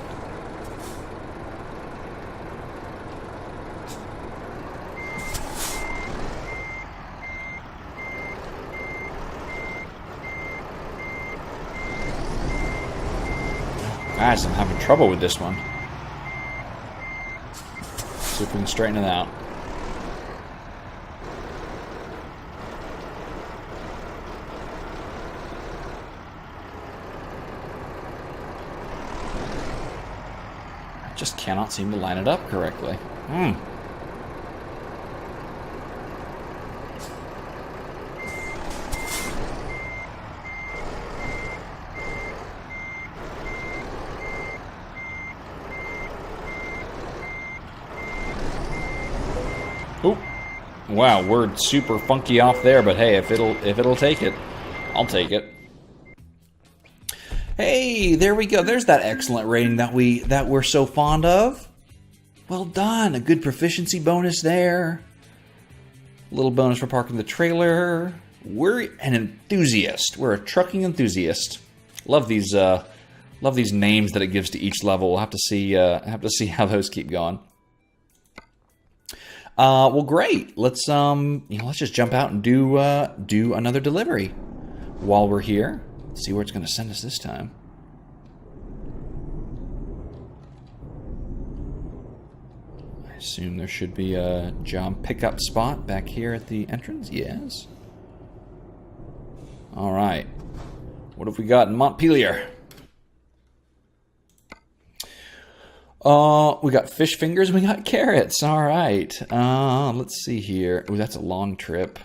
Guys, I'm having trouble with this one. See if we can straighten it out. I just cannot seem to line it up correctly. Oop. Wow, we're super funky off there, but hey, if it'll take it, I'll take it. Hey, there we go. There's that excellent rating that we're so fond of. Well done. A good proficiency bonus there. A little bonus for parking the trailer. We're an enthusiast. We're a trucking enthusiast. Love these names that it gives to each level. We'll have to see how those keep going. Well, great. Let's just jump out and do another delivery while we're here. Let's see where it's going to send us this time. assume there should be a job pickup spot back here at the entrance. Yes. All right. What have we got in Montpelier? We got fish fingers. We got carrots. All right. Let's see here. Oh, that's a long trip.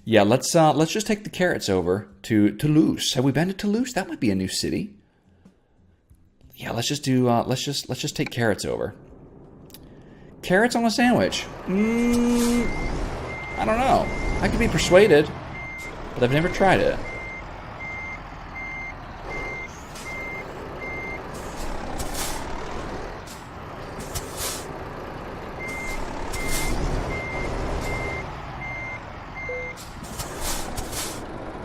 Yeah, let's just take the carrots over to Toulouse. Have we been to Toulouse? That might be a new city. Yeah, let's just do. Let's just take carrots over. Carrots on a sandwich. I don't know. I could be persuaded, but I've never tried it.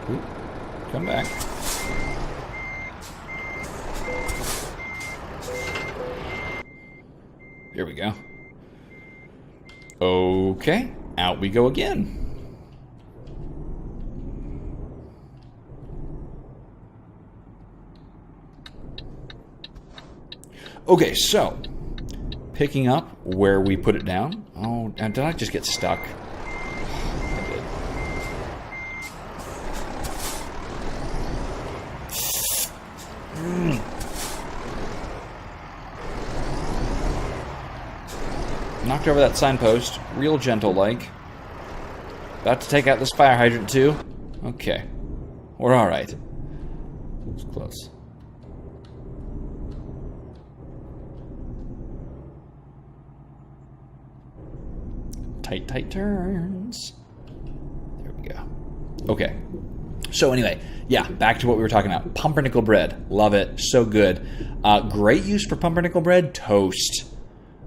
Ooh, come back. Here we go. Okay, out we go again. Okay, so picking up where we put it down. Oh, did I just get stuck? I did. Knocked over that signpost, real gentle-like. About to take out this fire hydrant too. Okay, we're all right. It's close. Tight, tight turns. There we go. Okay. So anyway, yeah, back to what we were talking about. Pumpernickel bread. Love it. So good. Great use for pumpernickel bread. Toast.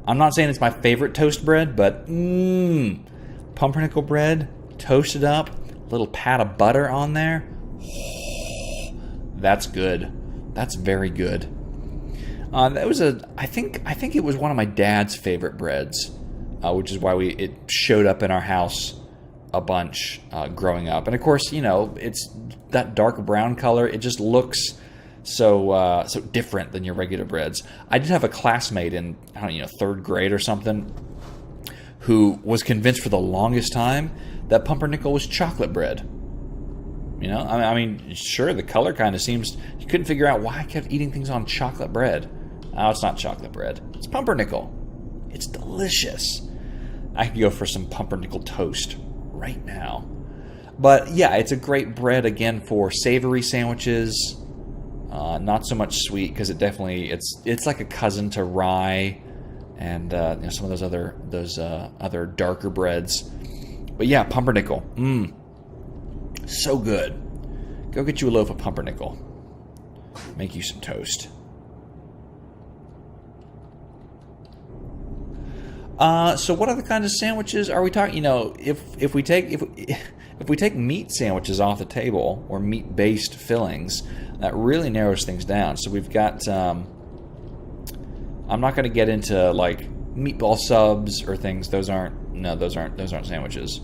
I'm not saying it's my favorite toast bread, but pumpernickel bread, toasted up, a little pat of butter on there. That's good. That's very good. That was I think it was one of my dad's favorite breads, which is why it showed up in our house a bunch growing up. And of course, you know, it's that dark brown color. It just looks so different than your regular breads. I did have a classmate in, I don't know, 3rd grade or something, who was convinced for the longest time that pumpernickel was chocolate bread. You know, I mean, sure, the color kind of seems, you couldn't figure out why I kept eating things on chocolate bread. Oh, it's not chocolate bread. It's pumpernickel. It's delicious. I could go for some pumpernickel toast right now. But yeah, it's a great bread, again, for savory sandwiches. Not so much sweet, because it definitely, it's like a cousin to rye and you know, some of those other darker breads. But yeah, pumpernickel. So good. Go get you a loaf of pumpernickel. Make you some toast. So what other kinds of sandwiches are we talking? You know, if we take meat sandwiches off the table, or meat-based fillings, that really narrows things down. So we've got, I'm not going to get into like meatball subs or things. Those aren't sandwiches.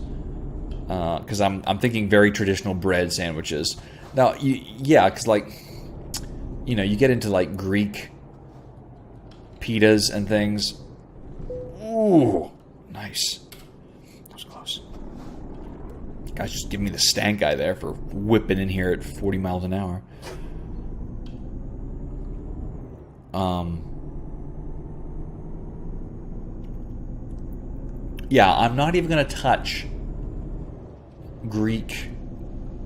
Because I'm thinking very traditional bread sandwiches. Now, yeah, because like, you know, you get into like Greek pitas and things. Ooh, nice. That was close. Guys, just give me the stank eye there for whipping in here at 40 miles an hour. Yeah, I'm not even going to touch Greek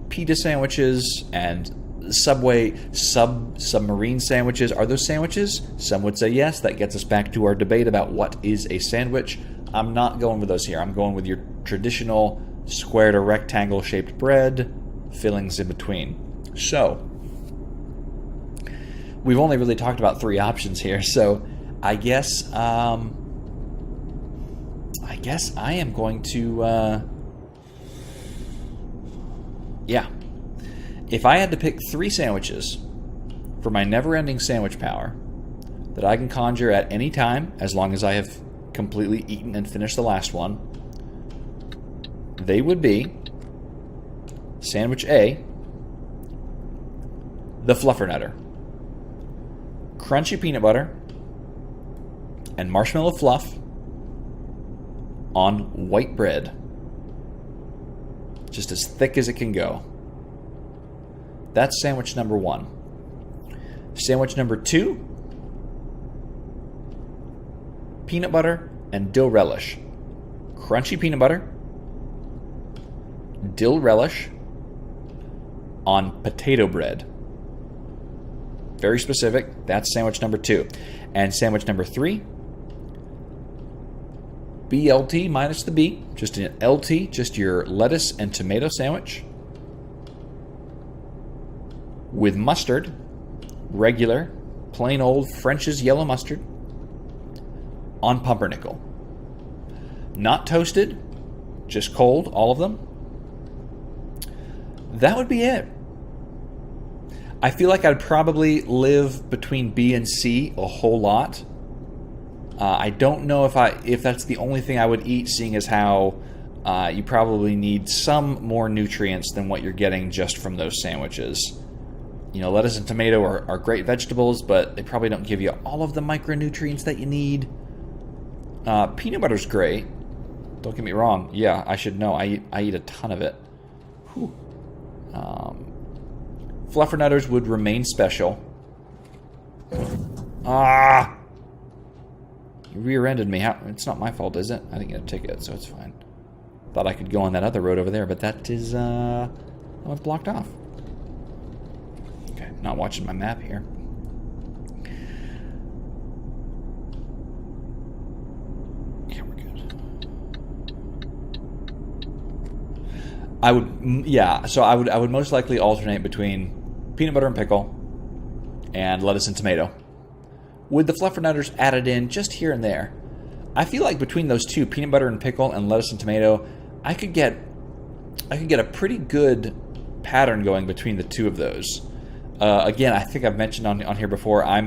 pita sandwiches and submarine sandwiches. Are those sandwiches? Some would say yes. That gets us back to our debate about what is a sandwich. I'm not going with those here. I'm going with your traditional square to rectangle shaped bread, fillings in between. So we've only really talked about 3 options here. So I guess I am going to yeah. If I had to pick 3 sandwiches for my never-ending sandwich power that I can conjure at any time, as long as I have completely eaten and finished the last one, they would be sandwich A, the Fluffernutter. Crunchy peanut butter, and marshmallow fluff on white bread. Just as thick as it can go. That's sandwich number 1. Sandwich number 2, peanut butter and dill relish. Crunchy peanut butter, dill relish on potato bread. Very specific. That's sandwich number 2. And sandwich number 3, BLT minus the B, just an LT, just your lettuce and tomato sandwich with mustard, regular, plain old French's yellow mustard on pumpernickel. Not toasted, just cold, all of them. That would be it. I feel like I'd probably live between B and C a whole lot. I don't know if that's the only thing I would eat, seeing as how you probably need some more nutrients than what you're getting just from those sandwiches. You know, lettuce and tomato are great vegetables, but they probably don't give you all of the micronutrients that you need. Peanut butter's great. Don't get me wrong. Yeah, I should know. I eat a ton of it. Whew. Fluffernutters would remain special. Ah! You rear-ended me. It's not my fault, is it? I didn't get a ticket, so it's fine. Thought I could go on that other road over there, but that is, that one's blocked off. Okay, not watching my map here. Yeah, we're good. I would most likely alternate between peanut butter and pickle and lettuce and tomato, with the fluffernutters added in just here and there. I feel like between those two, peanut butter and pickle and lettuce and tomato, I could get a pretty good pattern going between the two of those. Again, I think I've mentioned on here before, I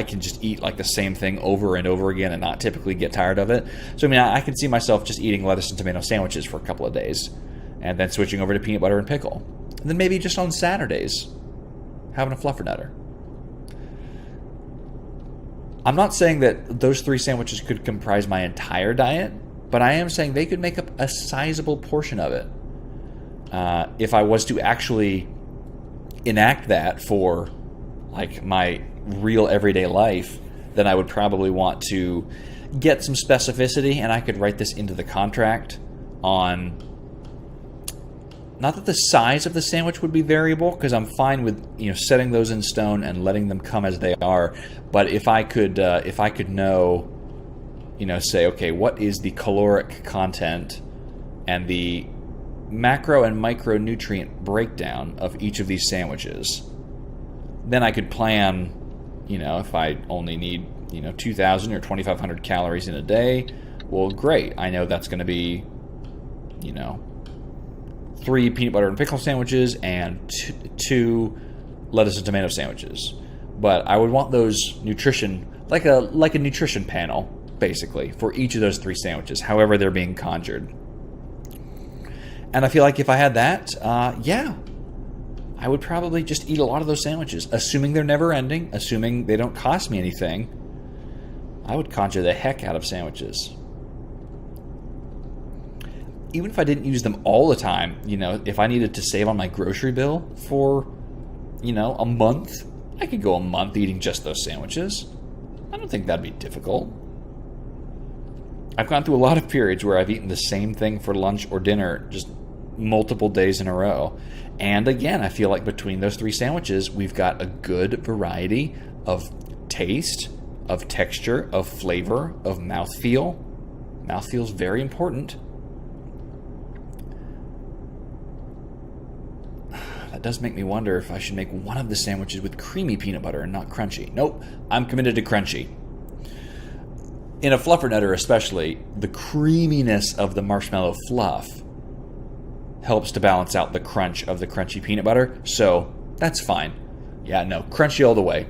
can just eat like the same thing over and over again and not typically get tired of it. So I mean, I can see myself just eating lettuce and tomato sandwiches for a couple of days, and then switching over to peanut butter and pickle, and then maybe just on Saturdays having a fluffernutter. I'm not saying that those 3 sandwiches could comprise my entire diet, but I am saying they could make up a sizable portion of it. If I was to actually enact that for like my real everyday life, then I would probably want to get some specificity, and I could write this into the contract on, not that the size of the sandwich would be variable, because I'm fine with, you know, setting those in stone and letting them come as they are. But if I could know, you know, say, okay, what is the caloric content and the macro and micronutrient breakdown of each of these sandwiches, then I could plan, you know, if I only need, you know, 2,000 or 2,500 calories in a day, well, great. I know that's going to be, you know, 3 peanut butter and pickle sandwiches and 2 lettuce and tomato sandwiches. But I would want those nutrition, like a nutrition panel, basically, for each of those 3 sandwiches, however they're being conjured. And I feel like if I had that, yeah, I would probably just eat a lot of those sandwiches, assuming they're never ending, assuming they don't cost me anything. I would conjure the heck out of sandwiches. Even if I didn't use them all the time, you know, if I needed to save on my grocery bill for, you know, a month, I could go a month eating just those sandwiches. I don't think that'd be difficult. I've gone through a lot of periods where I've eaten the same thing for lunch or dinner just multiple days in a row. And again, I feel like between those 3 sandwiches, we've got a good variety of taste, of texture, of flavor, of mouthfeel. Mouthfeel's very important. That does make me wonder if I should make one of the sandwiches with creamy peanut butter and not crunchy. Nope, I'm committed to crunchy. In a fluffernutter especially, the creaminess of the marshmallow fluff helps to balance out the crunch of the crunchy peanut butter, so that's fine. Yeah, no, crunchy all the way.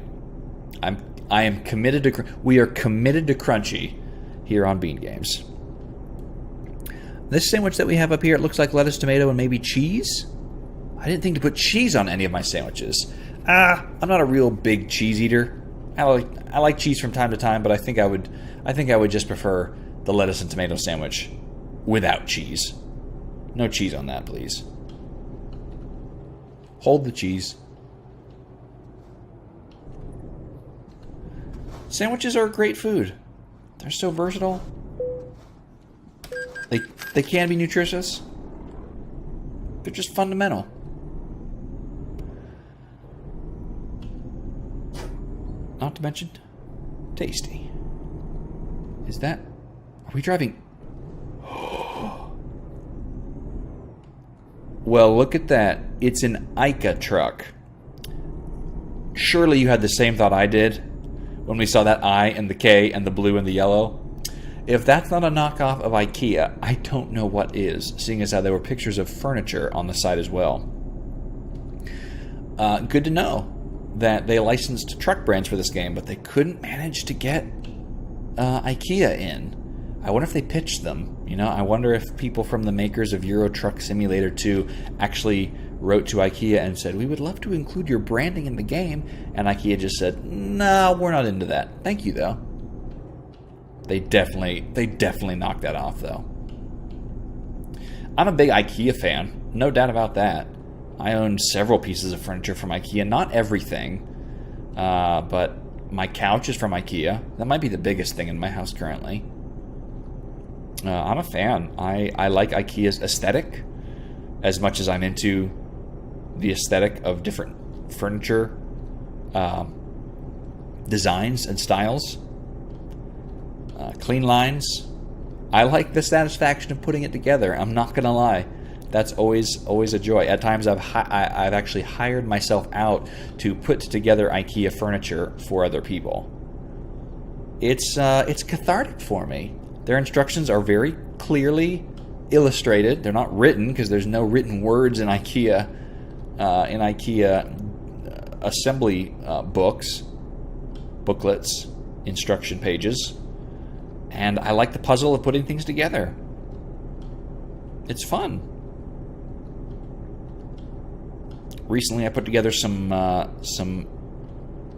I am committed to, we are committed to crunchy here on Bean Games. This sandwich that we have up here, it looks like lettuce, tomato, and maybe cheese. I didn't think to put cheese on any of my sandwiches. I'm not a real big cheese eater. I like cheese from time to time, but I think I would just prefer the lettuce and tomato sandwich without cheese. No cheese on that, please. Hold the cheese. Sandwiches are great food. They're so versatile. They can be nutritious. They're just fundamental. Not to mention, tasty. Is that... Are we driving... Well, look at that. It's an ICA truck. Surely you had the same thought I did when we saw that I and the K and the blue and the yellow. If that's not a knockoff of IKEA, I don't know what is, seeing as how there were pictures of furniture on the side as well. Good to know that they licensed truck brands for this game, but they couldn't manage to get IKEA in. I wonder if they pitched them. You know, I wonder if people from the makers of Euro Truck Simulator 2 actually wrote to IKEA and said, "We would love to include your branding in the game," and IKEA just said, "No, we're not into that. Thank you, though." They definitely knocked that off, though. I'm a big IKEA fan, no doubt about that. I own several pieces of furniture from IKEA, not everything, but my couch is from IKEA. That might be the biggest thing in my house currently. I'm a fan. I like IKEA's aesthetic as much as I'm into the aesthetic of different furniture designs and styles. Clean lines. I like the satisfaction of putting it together. I'm not gonna lie. That's always a joy. At times I've actually hired myself out to put together IKEA furniture for other people. It's cathartic for me. Their instructions are very clearly illustrated. They're not written because there's no written words in IKEA assembly booklets, instruction pages. And I like the puzzle of putting things together. It's fun. Recently, I put together some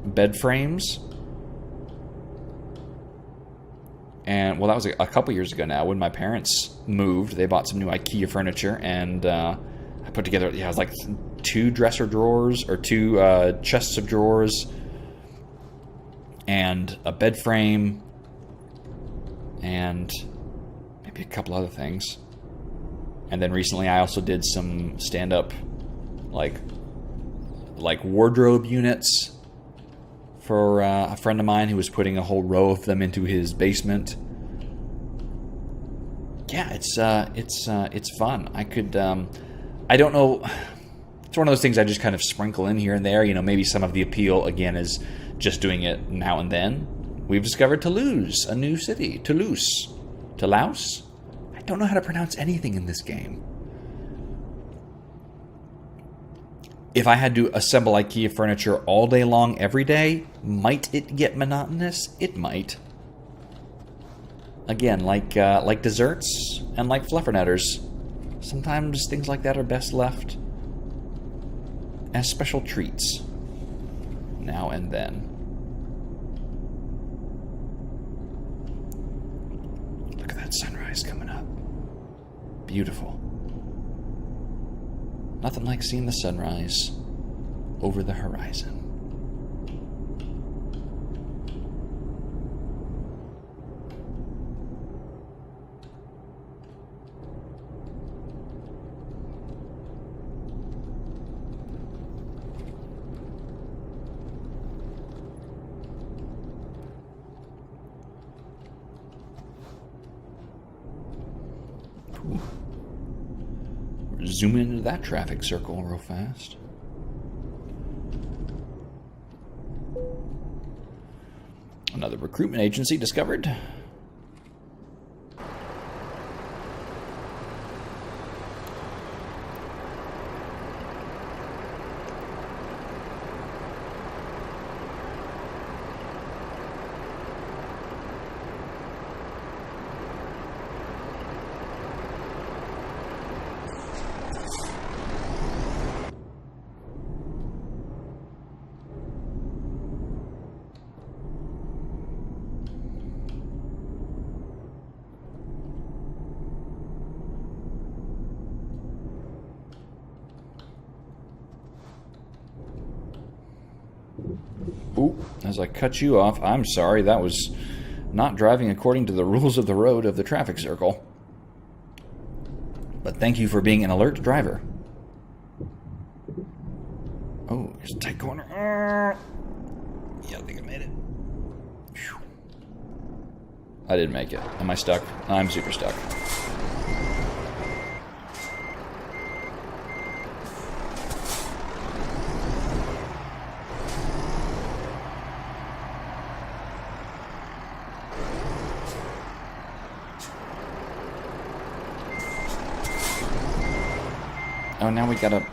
bed frames. And, well, that was a couple years ago now. When my parents moved, they bought some new IKEA furniture. And I put together, it was like 2 dresser drawers, or 2 chests of drawers, and a bed frame, and maybe a couple other things. And then recently I also did some stand-up like wardrobe units for a friend of mine who was putting a whole row of them into his basement. Yeah, it's fun. I could I don't know, it's one of those things I just kind of sprinkle in here and there. You know, maybe some of the appeal again is just doing it now and then. We've discovered Toulouse, a new city. Toulouse. I don't know how to pronounce anything in this game. If I had to assemble IKEA furniture all day long, every day, might it get monotonous? It might. Again, like desserts and like fluffernutters, sometimes things like that are best left as special treats now and then. Look at that sunrise coming up. Beautiful. Nothing like seeing the sunrise over the horizon. Zoom into that traffic circle real fast. Another recruitment agency discovered. Ooh, as I cut you off, I'm sorry. That was not driving according to the rules of the road of the traffic circle. But thank you for being an alert driver. Oh, here's a tight corner. Yeah, I think I made it. Whew. I didn't make it. Am I stuck? I'm super stuck. Oh, now we gotta...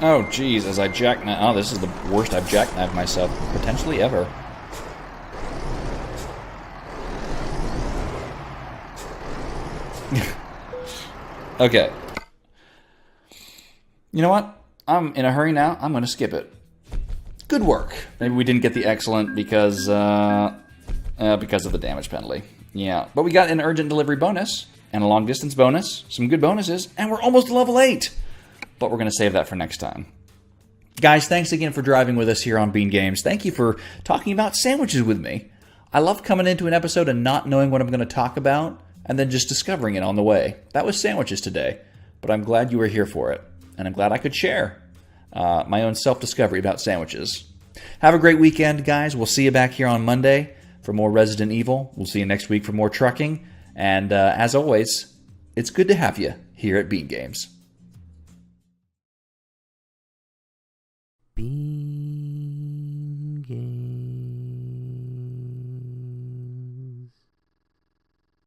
Oh, geez, as I jackknife... Oh, this is the worst I've jackknifed myself, potentially ever. Okay. You know what? I'm in a hurry now. I'm going to skip it. Good work. Maybe we didn't get the excellent because of the damage penalty. Yeah, but we got an urgent delivery bonus and a long distance bonus, some good bonuses, and we're almost to level 8. But we're going to save that for next time. Guys, thanks again for driving with us here on Bean Games. Thank you for talking about sandwiches with me. I love coming into an episode and not knowing what I'm going to talk about, and then just discovering it on the way. That was sandwiches today, but I'm glad you were here for it, and I'm glad I could share my own self-discovery about sandwiches. Have a great weekend, guys. We'll see you back here on Monday for more Resident Evil. We'll see you next week for more trucking, and as always, it's good to have you here at Bean Games.